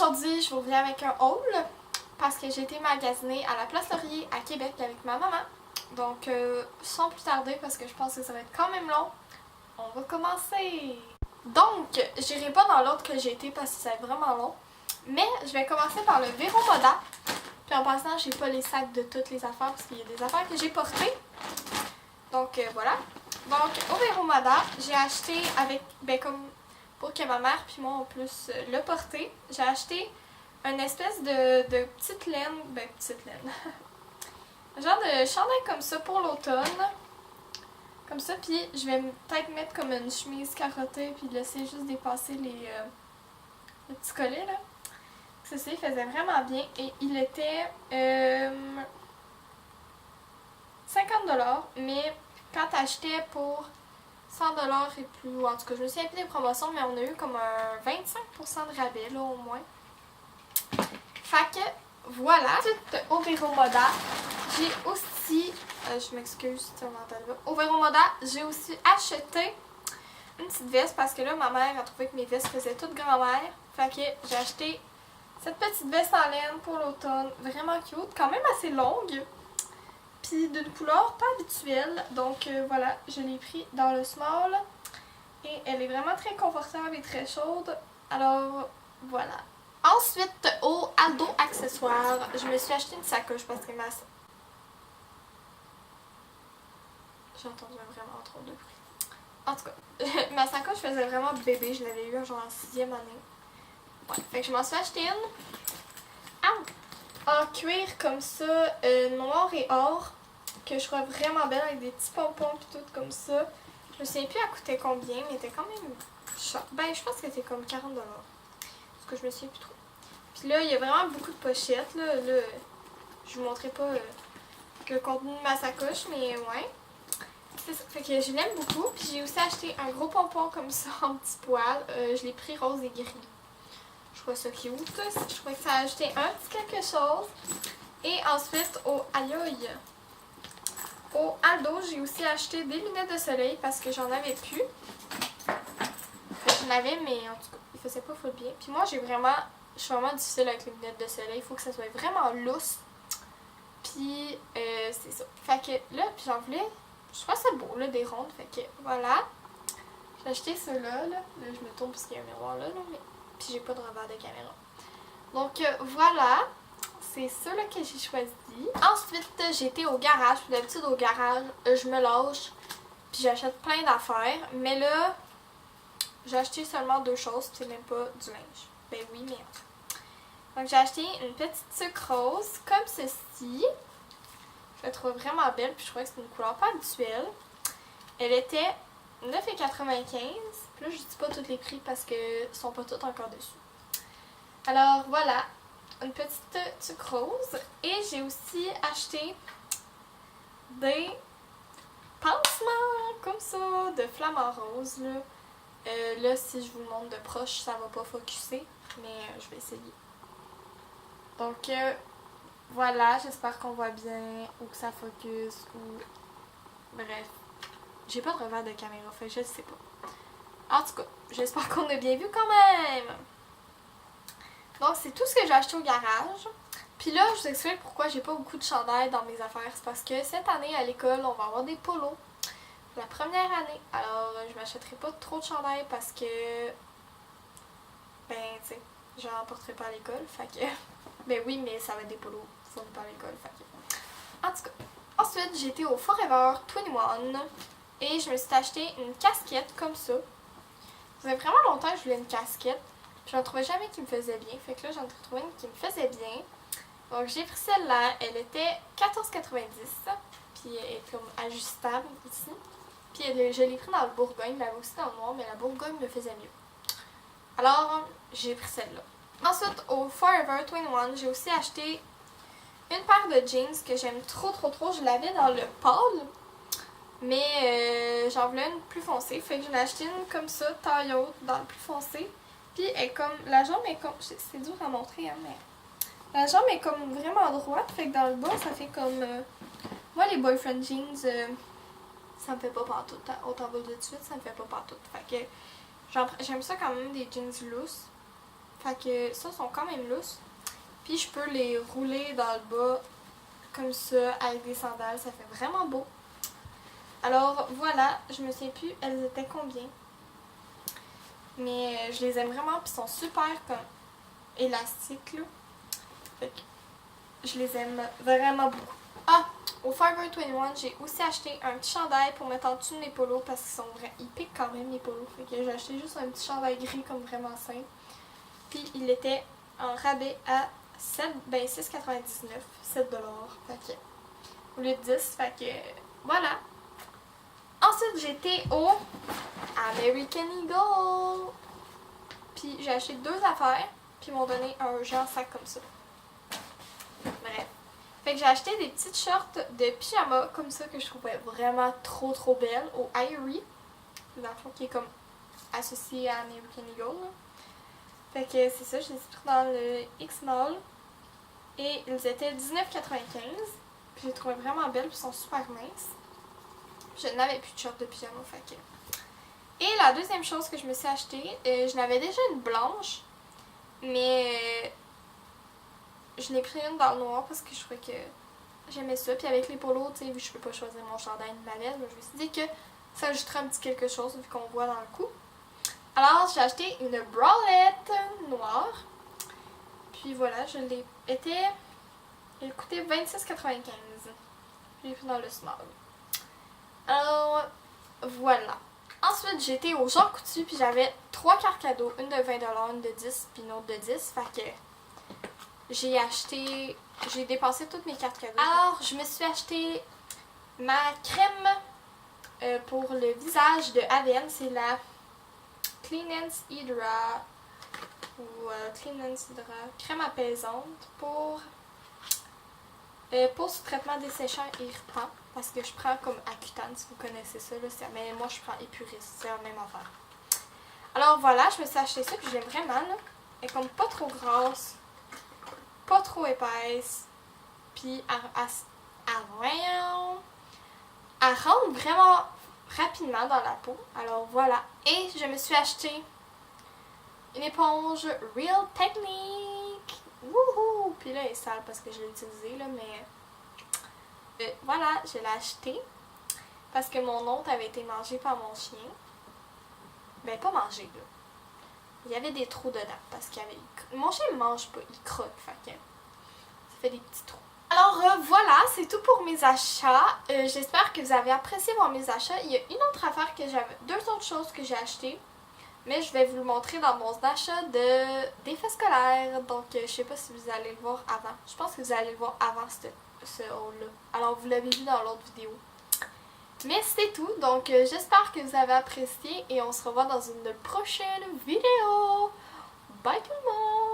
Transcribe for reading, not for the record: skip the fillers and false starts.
Aujourd'hui, je vous reviens avec un haul parce que j'ai été magasiner à la Place Laurier à Québec avec ma maman. Donc, sans plus tarder, parce que je pense que ça va être quand même long, on va commencer! Donc, j'irai pas dans l'ordre que j'ai été parce que ça va être vraiment long, mais je vais commencer par le Vero Moda. Puis en passant, j'ai pas les sacs de toutes les affaires parce qu'il y a des affaires que j'ai portées. Donc, voilà. Donc, au Vero Moda, j'ai acheté avec, comme pour que ma mère puis moi on puisse le porter, j'ai acheté une espèce de petite laine, petite laine, un genre de chandail comme ça pour l'automne, comme ça, puis je vais peut-être mettre comme une chemise carottée puis laisser juste dépasser les petits collets là. Ceci il faisait vraiment bien et il était 50$, mais quand t'achetais pour 100$ et plus, en tout cas je me souviens plus des promotions, mais on a eu comme un 25% de rabais là au moins. Fait que voilà. Ensuite au Vero Moda, j'ai aussi, je m'excuse si on entend là. Au Vero Moda, j'ai aussi acheté une petite veste parce que là ma mère a trouvé que mes vestes faisaient toute grand-mère. Fait que j'ai acheté cette petite veste en laine pour l'automne, vraiment cute, quand même assez longue. Puis d'une couleur pas habituelle, donc voilà, je l'ai pris dans le small et elle est vraiment très confortable et très chaude, alors voilà. Ensuite, au Aldo Accessoires, je me suis acheté une sacoche parce que j'ai entendu vraiment trop de bruit. En tout cas, ma sacoche faisait vraiment bébé, je l'avais eu genre en 6e année. Ouais, fait que je m'en suis acheté une. En cuir comme ça, noir et or, que je trouve vraiment belle avec des petits pompons et tout comme ça. Je me souviens plus elle coûtait combien, mais elle était quand même cher. Ben, je pense que c'était comme 40$. Parce que je me souviens plus trop. Puis là, il y a vraiment beaucoup de pochettes. Là, je vous montrerai pas le contenu de ma sacoche, mais ouais. C'est ça. Fait que je l'aime beaucoup. Puis j'ai aussi acheté un gros pompon comme ça en petit poil. Je l'ai pris rose et gris. Je trouve ça cute. Je trouvais que ça a ajouté un petit quelque chose. Et ensuite, au Aldo, j'ai aussi acheté des lunettes de soleil parce que j'en avais plus. J'en avais, mais en tout cas, ils faisaient pas full bien. Puis moi, je suis vraiment difficile avec les lunettes de soleil. Il faut que ça soit vraiment lousse. Puis, c'est ça. Fait que là, puis j'en voulais, je trouve ça beau, là, des rondes. Fait que, voilà. J'ai acheté ceux-là, là. Là, je me tourne parce qu'il y a un miroir là, mais... Puis j'ai pas de revers de caméra. Donc, voilà. C'est ceux-là que j'ai choisi. Ensuite, j'ai été au garage. Puis d'habitude, au garage, je me lâche. Puis j'achète plein d'affaires. Mais là, j'ai acheté seulement 2 choses. Puis c'est même pas du linge. Ben oui, mais... Donc j'ai acheté une petite sucre rose comme ceci. Je la trouve vraiment belle. Puis je trouvais que c'est une couleur pas habituelle. Elle était 9,95$. Puis là, je dis pas tous les prix parce que sont pas tous encore dessus. Alors voilà. Une petite sucre rose et j'ai aussi acheté des pansements comme ça de flamant rose là. Là si je vous le montre de proche ça va pas focusser mais je vais essayer. Donc voilà, j'espère qu'on voit bien ou que ça focus ou bref. J'ai pas de revers de caméra fait je sais pas. En tout cas, j'espère qu'on a bien vu quand même. Donc, c'est tout ce que j'ai acheté au garage. Puis là, je vous explique pourquoi j'ai pas beaucoup de chandails dans mes affaires. C'est parce que cette année, à l'école, on va avoir des polos. La première année. Alors, je m'achèterai pas trop de chandails parce que... Ben, tu sais, j'en porterai pas à l'école. Fait que... Ben oui, mais ça va être des polos. Ça va pas à l'école. Fait que... En tout cas. Ensuite, j'ai été au Forever 21. Et je me suis acheté une casquette comme ça. Ça fait vraiment longtemps que je voulais une casquette. Je n'en trouvais jamais qui me faisait bien. Fait que là, j'en ai trouvé une qui me faisait bien. Donc, j'ai pris celle-là. Elle était 14,90$. Puis, elle est comme ajustable ici. Puis, je l'ai pris dans le Bourgogne. Elle avait aussi dans le noir, mais la Bourgogne me faisait mieux. Alors, j'ai pris celle-là. Ensuite, au Forever 21, j'ai aussi acheté une paire de jeans que j'aime trop. Je l'avais dans le pâle. Mais j'en voulais une plus foncée. Fait que j'en ai acheté une comme ça, taille haute, dans le plus foncé. Puis elle est comme, la jambe est comme, c'est dur à montrer hein, mais la jambe est comme vraiment droite, fait que dans le bas ça fait comme, moi les boyfriend jeans, ça me fait pas partout, au tambour de suite ça me fait pas partout, fait que j'aime ça quand même des jeans loose, Fait que ça sont quand même lousses. Puis je peux les rouler dans le bas comme ça avec des sandales. Ça fait vraiment beau. Alors voilà, je me souviens plus elles étaient combien. Mais je les aime vraiment. Puis ils sont super comme élastiques là. Fait que je les aime vraiment beaucoup. Ah! Au Forever 21, j'ai aussi acheté un petit chandail pour mettre en dessous de mes polos parce qu'ils piquent quand même les polos. Fait que j'ai acheté juste un petit chandail gris comme vraiment simple. Puis il était en rabais à 6,99$. 7$. Fait que, au lieu de 10$. Fait que voilà. Ensuite, j'étais au American Eagle. Puis j'ai acheté 2 affaires. Puis ils m'ont donné un genre sac comme ça. Bref. Fait que j'ai acheté des petites shorts de pyjama comme ça que je trouvais vraiment trop belles au Irie. Dans le fond, qui est comme associé à American Eagle. Là. Fait que c'est ça, je les ai pris dans le X-Mall. Et ils étaient 19,95$. Puis je les trouvais vraiment belles, puis ils sont super minces. Je n'avais plus de shorts de pyjama, fait que... Et la deuxième chose que je me suis achetée, je n'avais déjà une blanche. Mais... je l'ai pris une dans le noir parce que je trouvais que j'aimais ça. Puis avec les polos, tu sais, vu que je peux pas choisir mon chandail de ma veste, je me suis dit que ça ajouterait un petit quelque chose vu qu'on voit dans le cou. Alors j'ai acheté une bralette noire. Puis voilà, je l'ai été. Elle coûtait 26,95$. Je l'ai pris dans le small. Alors voilà. Ensuite, j'étais au Jean Coutu, puis j'avais 3 cartes cadeaux. Une de 20$, une de 10$, puis une autre de 10$. Fait que j'ai dépensé toutes mes cartes cadeaux. Alors, je me suis acheté ma crème pour le visage de Avène. C'est la Cleanance Hydra ou Cleanance Hydra crème apaisante pour ce traitement desséchant et irritant. Parce que je prends comme Accutane, si vous connaissez ça. Là, mais moi, je prends Épuriste. C'est la même affaire. Alors voilà, je me suis acheté ça, puis j'aime vraiment. Là. Elle est comme pas trop grasse. Pas trop épaisse, puis elle rentre vraiment rapidement dans la peau. Alors voilà. Et je me suis acheté une éponge Real Technique. Wouhou! Puis là, elle est sale parce que je l'ai utilisée, là, mais voilà, je l'ai acheté parce que mon hôte avait été mangé par mon chien. Ben, pas mangé, là. Il y avait des trous dedans parce qu'il y avait... Mon chien ne mange pas, il croque, fait que ça fait des petits trous. Alors voilà, c'est tout pour mes achats. J'espère que vous avez apprécié voir mes achats. Il y a une autre affaire que j'avais... 2 autres choses que j'ai achetées. Mais je vais vous le montrer dans mon achat d'effets scolaires. Donc je sais pas si vous allez le voir avant. Je pense que vous allez le voir avant ce haul-là. Alors vous l'avez vu dans l'autre vidéo. Mais c'est tout, donc j'espère que vous avez apprécié et on se revoit dans une prochaine vidéo. Bye tout le monde!